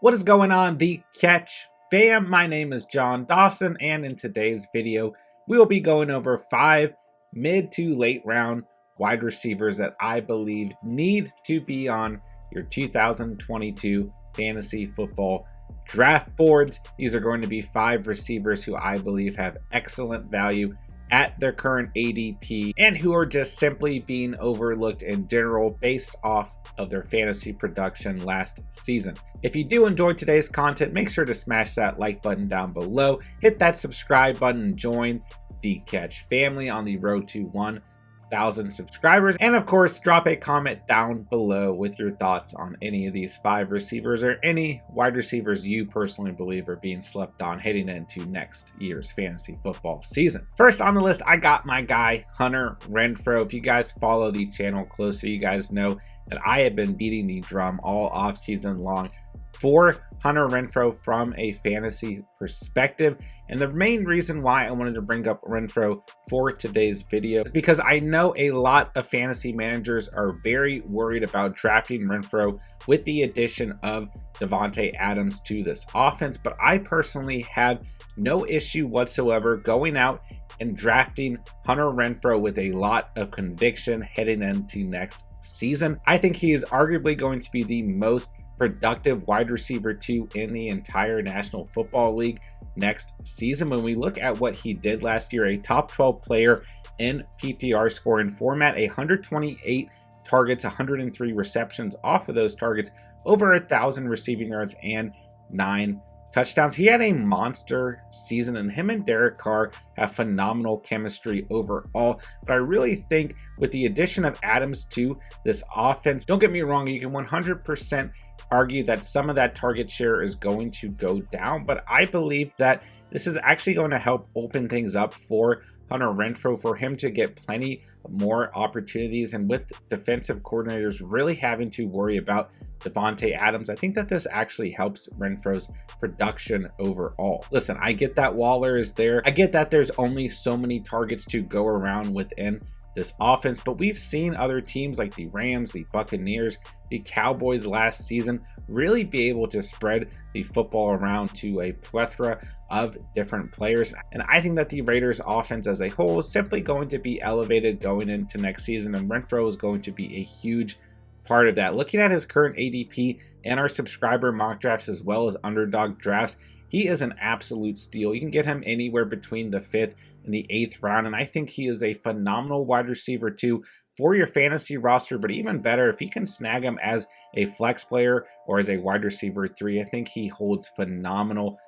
What is going on, the Catch fam? My name is John Dawson, and in today's video, we will be going over 5 mid to late round wide receivers that I believe need to be on your 2022 fantasy football draft boards. These are going to be 5 receivers who I believe have excellent value at their current ADP and who are just simply being overlooked in general based off of their fantasy production last season. If you do enjoy today's content, make sure to smash that like button down below, hit that subscribe button, and join the Catch family on the road to 1,000 subscribers. And of course, drop a comment down below with your thoughts on any of these 5 receivers or any wide receivers you personally believe are being slept on heading into next year's fantasy football season. First on the list, I got my guy, Hunter Renfro. If you guys follow the channel closely, you guys know that I have been beating the drum all offseason long for Hunter Renfro from a fantasy perspective. And the main reason why I wanted to bring up Renfro for today's video is because I know a lot of fantasy managers are very worried about drafting Renfro with the addition of Davante Adams to this offense. But I personally have no issue whatsoever going out and drafting Hunter Renfro with a lot of conviction heading into next season. I think he is arguably going to be the most productive wide receiver 2 in the entire National Football League next season. When we look at what he did last year, a top 12 player in PPR scoring format, 128 targets, 103 receptions off of those targets, over 1,000 receiving yards, and 9 touchdowns. He had a monster season, and him and Derek Carr have phenomenal chemistry overall. But I really think with the addition of Adams to this offense, don't get me wrong, you can 100% argue that some of that target share is going to go down, but I believe that this is actually going to help open things up for Hunter Renfro, for him to get plenty more opportunities. And with defensive coordinators really having to worry about Davante Adams, I think that this actually helps Renfro's production overall. Listen, I get that Waller is there. I get that there's only so many targets to go around within this offense, but we've seen other teams like the Rams, the Buccaneers, the Cowboys last season really be able to spread the football around to a plethora of different players. And I think that the Raiders offense as a whole is simply going to be elevated going into next season, and Renfro is going to be a huge part of that. Looking at his current ADP and our subscriber mock drafts as well as Underdog drafts, he is an absolute steal. You can get him anywhere between the 5th and the 8th round, and I think he is a phenomenal wide receiver 2 for your fantasy roster. But even better, if you can snag him as a flex player or as a wide receiver 3, I think he holds phenomenal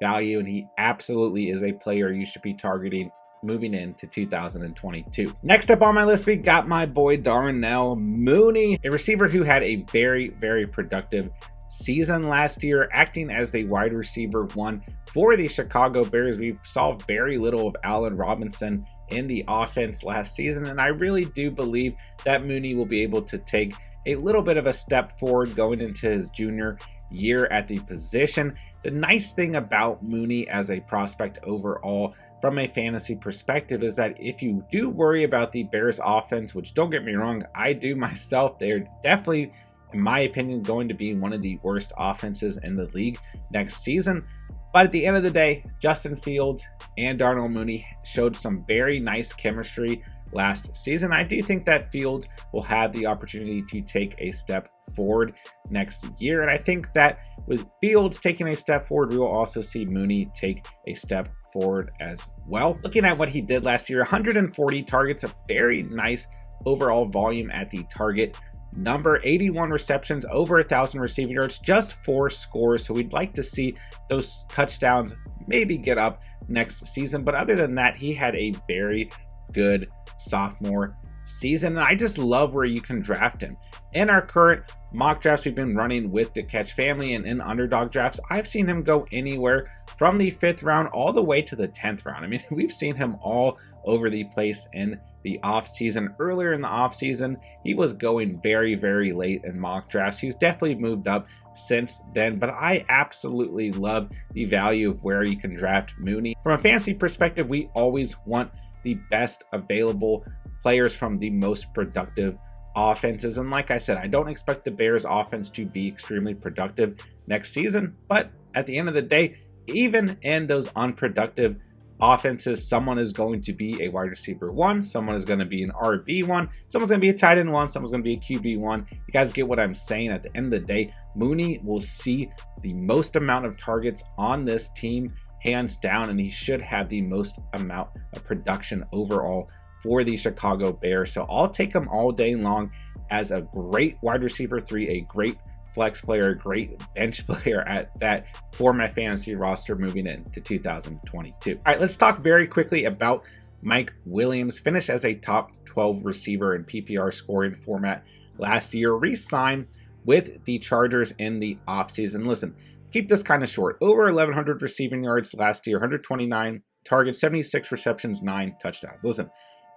value, and he absolutely is a player you should be targeting moving into 2022. Next up on my list, we got my boy Darnell Mooney, a receiver who had a very productive season last year, acting as the wide receiver 1 for the Chicago Bears. We saw very little of Allen Robinson in the offense last season, and I really do believe that Mooney will be able to take a little bit of a step forward going into his junior year at the position. The nice thing about Mooney as a prospect overall from a fantasy perspective is that if you do worry about the Bears offense, which don't get me wrong, I do myself, they're definitely, in my opinion, going to be one of the worst offenses in the league next season. But at the end of the day, Justin Fields and Darnell Mooney showed some very nice chemistry last season. I do think that Fields will have the opportunity to take a step forward next year. And I think that with Fields taking a step forward, we will also see Mooney take a step forward as well. Looking at what he did last year, 140 targets, a very nice overall volume at the target number, 81 receptions, over 1,000 receiving yards, just 4 scores. So we'd like to see those touchdowns maybe get up next season. But other than that, he had a very good sophomore season, and I just love where you can draft him. In our current mock drafts we've been running with the Catch family and in Underdog drafts, I've seen him go anywhere from the 5th round all the way to the 10th round. I mean, we've seen him all over the place in the offseason. Earlier in the offseason, he was going very late in mock drafts. He's definitely moved up since then, but I absolutely love the value of where you can draft Mooney. From a fantasy perspective, we always want the best available players from the most productive offenses. And like I said, I don't expect the Bears offense to be extremely productive next season, but at the end of the day, even in those unproductive offenses, someone is going to be a wide receiver 1, someone is going to be an RB1, someone's going to be a tight end 1, someone's going to be a QB1. You guys get what I'm saying? At the end of the day, Mooney will see the most amount of targets on this team, hands down, and he should have the most amount of production overall for the Chicago Bears. So I'll take him all day long as a great wide receiver 3, a great flex player, a great bench player at that for my fantasy roster moving into 2022. All right, let's talk very quickly about Mike Williams. Finished as a top 12 receiver in PPR scoring format last year, re-signed with the Chargers in the offseason. Listen, keep this kind of short. Over 1,100 receiving yards last year, 129 targets, 76 receptions, 9 touchdowns. Listen,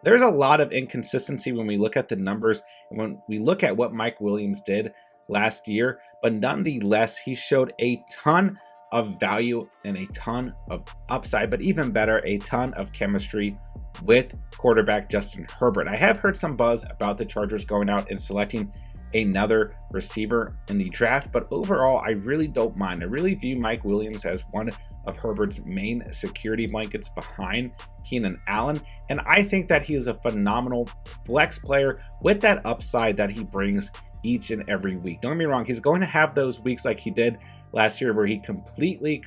there's a lot of inconsistency when we look at the numbers and when we look at what Mike Williams did last year, but nonetheless, he showed a ton of value and a ton of upside, but even better, a ton of chemistry with quarterback Justin Herbert. I have heard some buzz about the Chargers going out and selecting another receiver in the draft, but overall, I really don't mind. I really view Mike Williams as one of Herbert's main security blankets behind Keenan Allen, and I think that he is a phenomenal flex player with that upside that he brings each and every week. Don't get me wrong, he's going to have those weeks like he did last year where he completely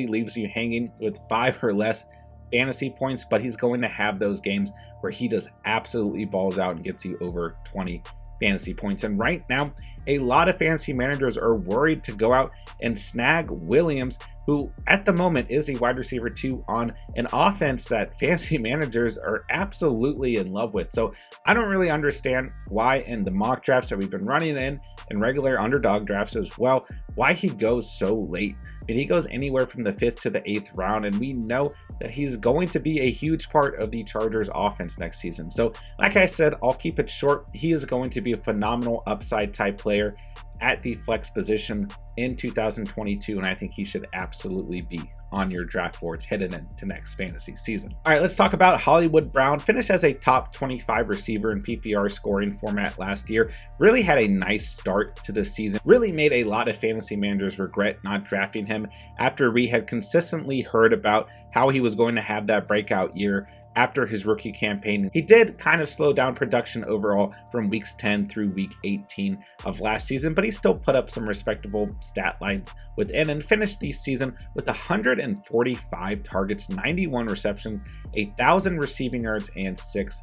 leaves you hanging with 5 or less fantasy points, but he's going to have those games where he just absolutely balls out and gets you over 20 fantasy points. And right now, a lot of fantasy managers are worried to go out and snag Williams, who at the moment is a wide receiver 2 on an offense that fantasy managers are absolutely in love with. So I don't really understand why in the mock drafts that we've been running in regular underdog drafts as well, why he goes so late. And he goes anywhere from the 5th to the 8th round, and we know that he's going to be a huge part of the Chargers offense next season. So like I said, I'll keep it short. He is going to be a phenomenal upside type player at the flex position in 2022, and I think he should absolutely be on your draft boards headed into next fantasy season. All right, let's talk about Hollywood Brown. Finished as a top 25 receiver in PPR scoring format last year. Really had a nice start to the season. Really made a lot of fantasy managers regret not drafting him after we had consistently heard about how he was going to have that breakout year after his rookie campaign. He did kind of slow down production overall from weeks 10 through week 18 of last season, but he still put up some respectable stat lines within and finished the season with 145 targets, 91 receptions, 1,000 receiving yards, and 6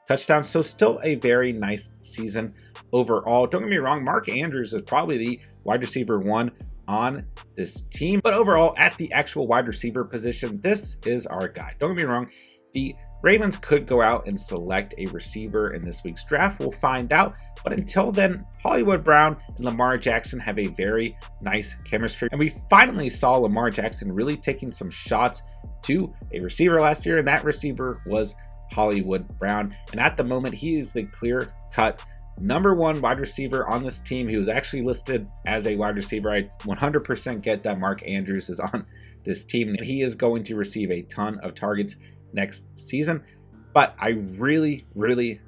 touchdowns. So still a very nice season overall. Don't get me wrong, Mark Andrews is probably the wide receiver 1 on this team, but overall at the actual wide receiver position, this is our guy. Don't get me wrong, the Ravens could go out and select a receiver in this week's draft. We'll find out. But until then, Hollywood Brown and Lamar Jackson have a very nice chemistry. And we finally saw Lamar Jackson really taking some shots to a receiver last year. And that receiver was Hollywood Brown. And at the moment, he is the clear-cut #1 wide receiver on this team. He was actually listed as a wide receiver. I 100% get that Mark Andrews is on this team. And he is going to receive a ton of targets next season, but I really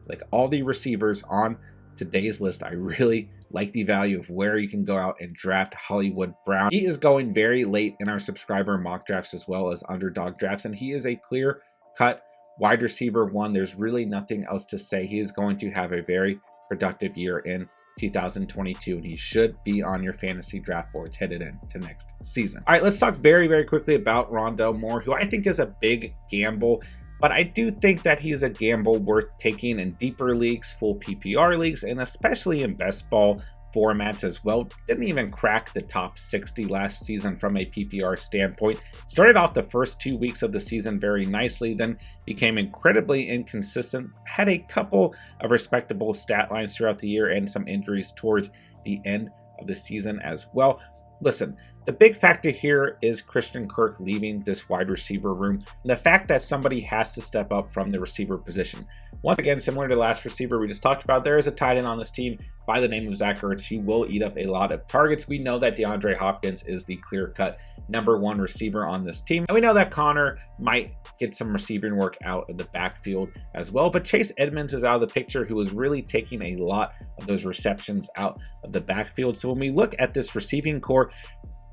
like all the receivers on today's list. I really like the value of where you can go out and draft Hollywood Brown. He is going very late in our subscriber mock drafts as well as underdog drafts, and he is a clear-cut wide receiver 1. There's really nothing else to say. He is going to have a very productive year in 2022, and he should be on your fantasy draft boards headed into next season. All right, let's talk very quickly about Ronald Moore, who I think is a big gamble, but I do think that he's a gamble worth taking in deeper leagues, full PPR leagues, and especially in best ball formats as well. Didn't even crack the top 60 last season from a PPR standpoint. Started off the first 2 weeks of the season very nicely, then became incredibly inconsistent. Had a couple of respectable stat lines throughout the year and some injuries towards the end of the season as well. listen, the big factor here is Christian Kirk leaving this wide receiver room, and the fact that somebody has to step up from the receiver position. Once again, similar to the last receiver we just talked about, there is a tight end on this team by the name of Zach Ertz. He will eat up a lot of targets. We know that DeAndre Hopkins is the clear-cut #1 receiver on this team, and we know that Connor might get some receiving work out of the backfield as well, but Chase Edmonds is out of the picture, who is really taking a lot of those receptions out of the backfield. So when we look at this receiving core,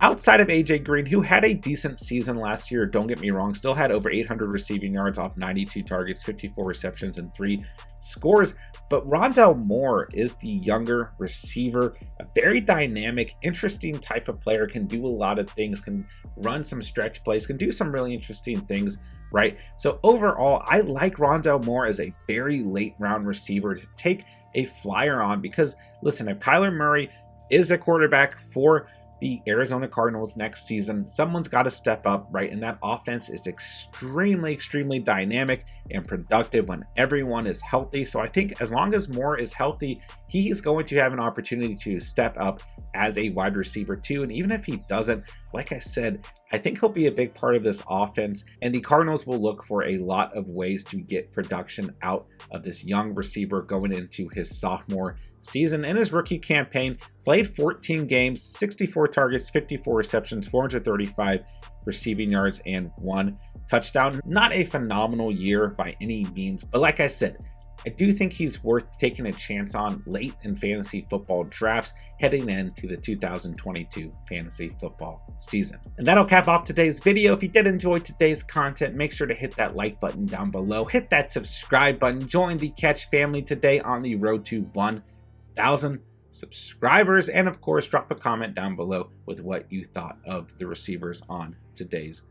outside of AJ Green, who had a decent season last year, don't get me wrong, still had over 800 receiving yards off 92 targets, 54 receptions, and 3 scores. But Ronald Moore is the younger receiver, a very dynamic, interesting type of player, can do a lot of things, can run some stretch plays, can do some really interesting things, right? So overall, I like Ronald Moore as a very late round receiver to take a flyer on, because listen, if Kyler Murray is a quarterback for the Arizona Cardinals next season, someone's got to step up, right? And that offense is extremely dynamic and productive when everyone is healthy. So I think as long as Moore is healthy, he is going to have an opportunity to step up as a wide receiver too. And even if he doesn't, like I said, I think he'll be a big part of this offense, and the Cardinals will look for a lot of ways to get production out of this young receiver going into his sophomore season. In his rookie campaign, played 14 games, 64 targets, 54 receptions, 435 receiving yards, and 1 touchdown. Not a phenomenal year by any means, but like I said, I do think he's worth taking a chance on late in fantasy football drafts heading into the 2022 fantasy football season. And that'll cap off today's video. If you did enjoy today's content, make sure to hit that like button down below, hit that subscribe button, join the Catch family today on the road to 1,000 subscribers, and of course drop a comment down below with what you thought of the receivers on today's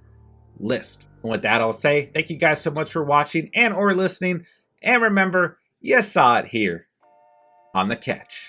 list. And with that, I'll say thank you guys so much for watching and or listening, and remember, you saw it here on The Catch.